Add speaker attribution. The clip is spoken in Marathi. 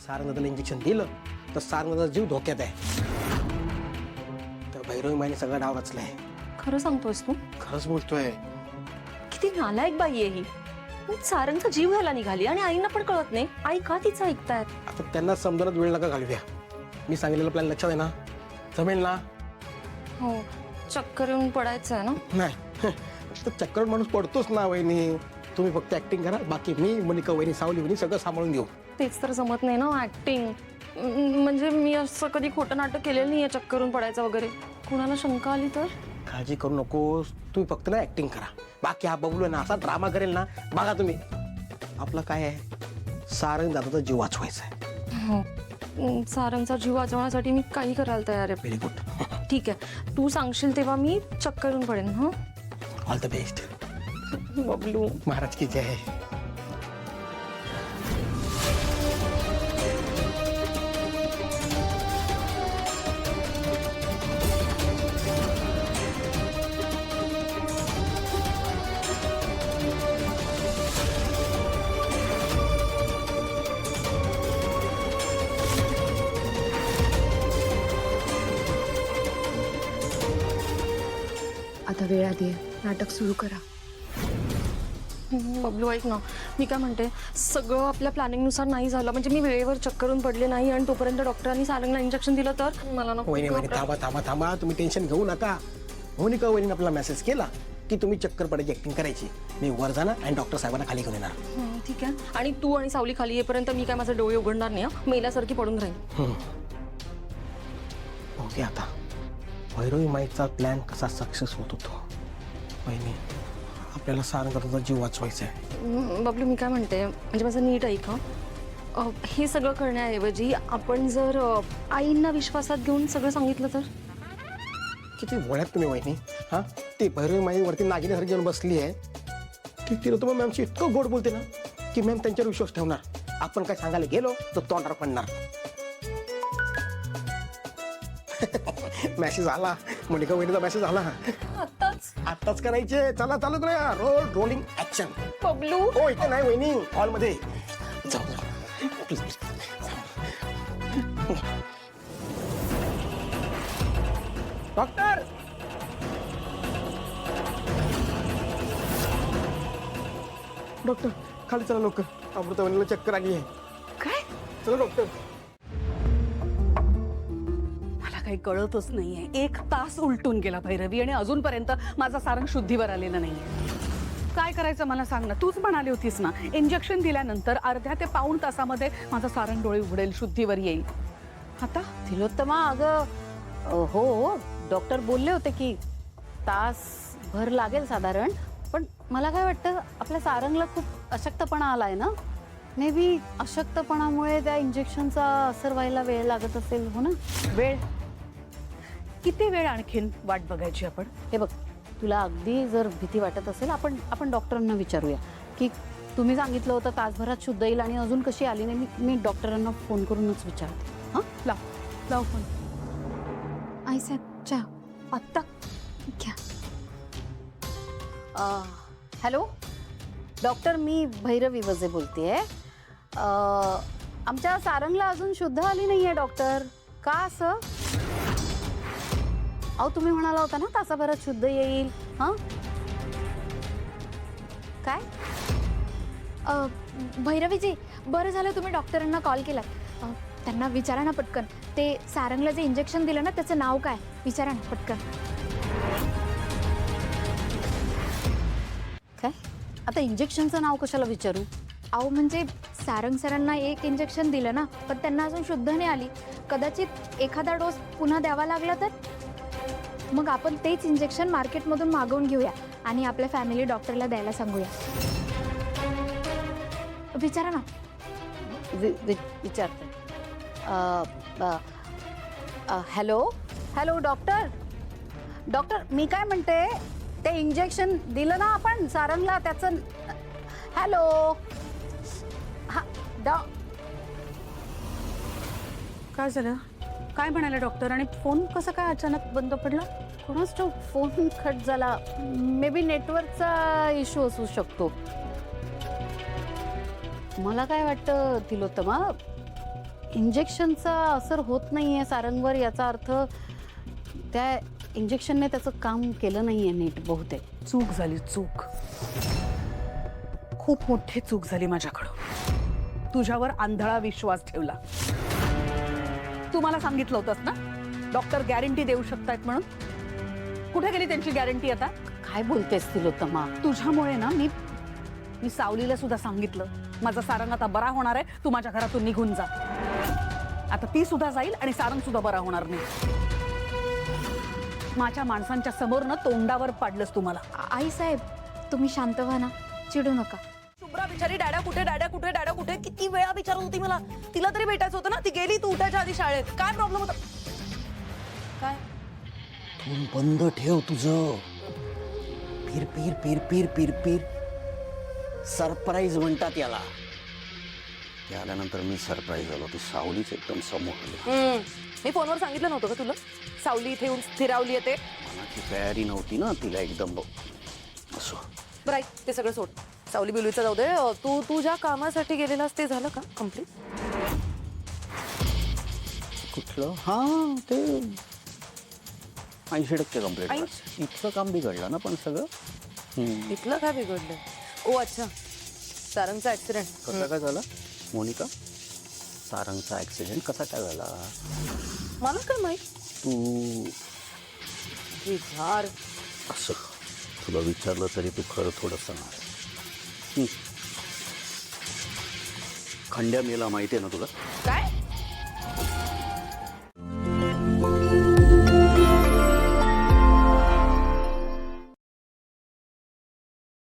Speaker 1: सारंगला इंजेक्शन दिलं तर सारंगचा जीव धोक्यात आहे. तर भैरवी माईने सगळं डाव रचलाय.
Speaker 2: खरं सांगतोयस तू?
Speaker 1: खरंच बोलतोय.
Speaker 2: किती नालायक बाई आहे ही. सारंगचा जीव घ्यायला निघाली आणि आईंना पण कळत नाही. आई का तिचं ऐकतायत?
Speaker 1: आता त्यांना समजण्यात वेळ नका घालूया. मी सांगितलेलं प्लॅन लक्षात आहे ना? जमेल ना?
Speaker 2: हो, चक्कर येऊन पडायचं आहे ना?
Speaker 1: नाही तर चक्कर माणूस पडतोच ना वहिनी. तुम्ही फक्त ऍक्टिंग करा, बाकी मी मोनिका वहिनी सावली वहिनी सगळं सांभाळून घेऊ.
Speaker 2: तेच तर जमत नाही ना ऍक्टिंग. म्हणजे मी असं कधी खोटं नाटक केलेलं नाहीये चक्करून पडायचं वगैरे. कुणाला शंका आली तर?
Speaker 1: काळजी करू नकोस, तुम्ही फक्त ना ऍक्टिंग करा. बाकी हा बबलू ना असा ड्रामा करेल ना, बघा तुम्ही. आपलं काय आहे, सारंग दादाचा जीव वाचवायचा आहे.
Speaker 2: हो, सारंगचा जीव वाचवण्यासाठी मी काही करायला तयार आहे.
Speaker 1: Very good.
Speaker 2: ठीक आहे, तू सांगशील तेव्हा मी चक्करून पडेन. हं,
Speaker 1: all the best.
Speaker 2: Bablu.
Speaker 1: Maharaj की जय.
Speaker 3: आता वेळ आली आहे, नाटक सुरू करा.
Speaker 2: बबलू ऐक ना, मी काय म्हणते, सगळं आपल्या प्लॅनिंगनुसार नाही झालं. म्हणजे मी वेळेवर चक्करून पडले नाही आणि तोपर्यंत डॉक्टरांनी सारंगला इंजेक्शन दिलं तर मला नको.
Speaker 1: वहिनी वहिनी थांबा थांबा थांबा, तुम्ही टेन्शन घेऊ नका. मोनिका वहिनीने आपल्याला मेसेज केला की तुम्ही चक्कर पडायची ऍक्टिंग करायची. मी वर जाणार आणि डॉक्टर साहेबांना खाली घेऊन येणार.
Speaker 2: ठीक आहे. आणि तू आणि सावली खाली येईपर्यंत मी काय माझे डोळे उघडणार नाही. मेल्यासारखी पडून राहील.
Speaker 1: ओके, आता भैरवी माईचा प्लॅन कसा सक्सेस होत होतो. वहिनी, आपल्याला सारंगचा जीव वाचवायचा आहे.
Speaker 2: बबलू मी काय म्हणते, म्हणजे माझं नीट ऐक. हे सगळं करण्याऐवजी आपण जर आईंना विश्वासात घेऊन सगळं सांगितलं तर?
Speaker 1: किती वळ्यात तुम्ही वहिनी. हा, ती भैरवी माई वरती नागिण्यासारखी येऊन बसली आहे की तिला तुम्ही मॅमशी इतकं गोड बोलते ना की मॅम त्यांच्यावर विश्वास ठेवणार. आपण काय सांगायला गेलो तर तोंडावर पडणार. मेसेज आला, मोनिका वहिनीचा मेसेज आला. आत्ताच करायचे. चला चालू करूया. Role rolling action.
Speaker 2: बबलू
Speaker 1: हो, इथे नाही वहिनी, हॉलमध्ये जाऊ. Please please. डॉक्टर, डॉक्टर खाली चला लवकर. अमृतावणीला चक्कर आली आहे.
Speaker 3: काय?
Speaker 1: चला डॉक्टर.
Speaker 4: मला काही कळतच नाहीये. 1 तास उलटून गेला भैरवी आणि अजूनपर्यंत माझा सारंग शुद्धीवर आलेला नाहीये. काय करायचं मला सांग ना. तूच म्हणाली होतीस ना, इंजेक्शन दिल्यानंतर अर्ध्या ते पाऊण तासामध्ये माझा सारंग डोळे उघडेल, शुद्धीवर येईल. आता
Speaker 5: तिलोत्तमा, अगं हो, डॉक्टर बोलले होते की तास भर लागेल साधारण. पण मला काय वाटतं, आपल्या सारंगला खूप अशक्तपणा आलाय ना. मे बी अशक्तपणामुळे त्या इंजेक्शनचा असर व्हायला वेळ लागत असेल. हो ना?
Speaker 4: वेळ किती वेळ आणखीन वाट बघायची आपण?
Speaker 5: हे बघ, तुला अगदी जर भीती वाटत असेल, आपण डॉक्टरांना विचारूया की तुम्ही सांगितलं होतं तासभरात शुद्ध येईल आणि अजून कशी आली नाही. मी डॉक्टरांना फोन करूनच विचारते. हां,
Speaker 4: लाव फोन.
Speaker 3: आई साहेब चहा
Speaker 4: आत्ता
Speaker 3: घ्या.
Speaker 5: हॅलो डॉक्टर, मी भैरवी वजे बोलतेय. आमच्या सारंगला अजून शुद्ध आली नाहीये डॉक्टर. का असं? अहो, तुम्ही म्हणाला होता ना तासाभरात शुद्ध येईल. हां, काय?
Speaker 3: भैरवीजी, बरं झालं तुम्ही डॉक्टरांना कॉल केला. त्यांना विचारा ना पटकन, ते सारंगला जे इंजेक्शन दिलं ना त्याचं नाव काय, विचारा ना पटकन.
Speaker 5: काय? आता इंजेक्शनचं नाव कशाला विचारू?
Speaker 3: अहो म्हणजे सारंग सरांना एक इंजेक्शन दिलं ना, पण त्यांना अजून शुद्ध नाही आली. कदाचित एखादा डोस पुन्हा द्यावा लागला तर? मग आपण तेच इंजेक्शन मार्केटमधून मागवून घेऊया आणि आपल्या फॅमिली डॉक्टरला द्यायला सांगूया. विचारा ना.
Speaker 5: विचारते. हॅलो डॉक्टर, मी काय म्हणते, ते इंजेक्शन दिलं ना आपण सारंगला, त्याचं. हॅलो, हा
Speaker 4: काय झालं? काय म्हणाले डॉक्टर? आणि फोन कसा काय अचानक बंद पडला?
Speaker 5: कोणाच ठाऊक, फोन कट झाला. मे बी नेटवर्कचा इश्यू असू शकतो. मला काय वाटतं तिलोत्तमा, इंजेक्शनचा असर होत नाहीये सारंगवर, याचा अर्थ त्या इंजेक्शनने त्याचं काम केलं नाहीये नीट बहुतेक.
Speaker 4: चूक झाली, चूक. खूप मोठी चूक झाली माझ्याकडं. तुझ्यावर आंधळा विश्वास ठेवला. तू मला सांगितलं होतंस ना डॉक्टर गॅरंटी देऊ शकतायत म्हणून. कुठे गेली त्यांची गॅरंटी आता?
Speaker 5: काय बोलतेस तिलोत्तमा?
Speaker 4: तुझ्यामुळे ना मी सावलीला सुद्धा सांगितलं माझा सारंग आता बरा होणार आहे, तू माझ्या घरातून निघून जा. आता ती सुद्धा जाईल आणि सारंग सुद्धा बरा होणार नाही. माझ्या माणसांच्या समोर ना तोंडावर पाडलंस तुम्हाला.
Speaker 3: आई साहेब, तुम्ही शांत व्हा ना, चिडू नका.
Speaker 2: शुभ्रा बिचारी डॅडा कुठे डॅडा कुठे डॅडा कुठे किती वेळा विचारत होती मला. तिला तरी भेटायचं होतं ना. ती गेली तू उठायच्या आधी शाळेत. काय प्रॉब्लेम होता? काय
Speaker 6: तू बंद ठेव तुझं. पीर पीर पीर पीर पीर पीर सरप्राईज म्हणतात याला. ते आल्यानंतर मी सरप्राईज झालो. ती सावलीच एकदम समोर आली.
Speaker 2: मी फोनवर सांगितलं नव्हतं का तुला सावली इथे येऊन स्थिरावली येते.
Speaker 6: मनाची तयारी नव्हती ना तिला एकदम असं.
Speaker 2: बरं ऐक, ते सगळं सोड. सावली बिलवीचं जाऊ दे. तू तुझ्या कामासाठी गेलेलास ते झालं का कम्प्लीट?
Speaker 6: कुठलं? हा ते 80% कम्प्लीट.
Speaker 2: 80?
Speaker 6: इतकं काम बिघडलं ना पण सगळं.
Speaker 2: इथलं काय बिघडलं? ओ अच्छा, सारंगचा ऍक्सिडेंट.
Speaker 6: कसा काय झाला मोनिका? सारंगचा ऍक्सिडेंट कसा काय झाला?
Speaker 2: मला काय माहित.
Speaker 6: तू
Speaker 2: झार
Speaker 6: असं तुला विचारलं तरी तू खरं थोडं सांग. खंड्या मेला माहिती आहे ना तुला?
Speaker 2: काय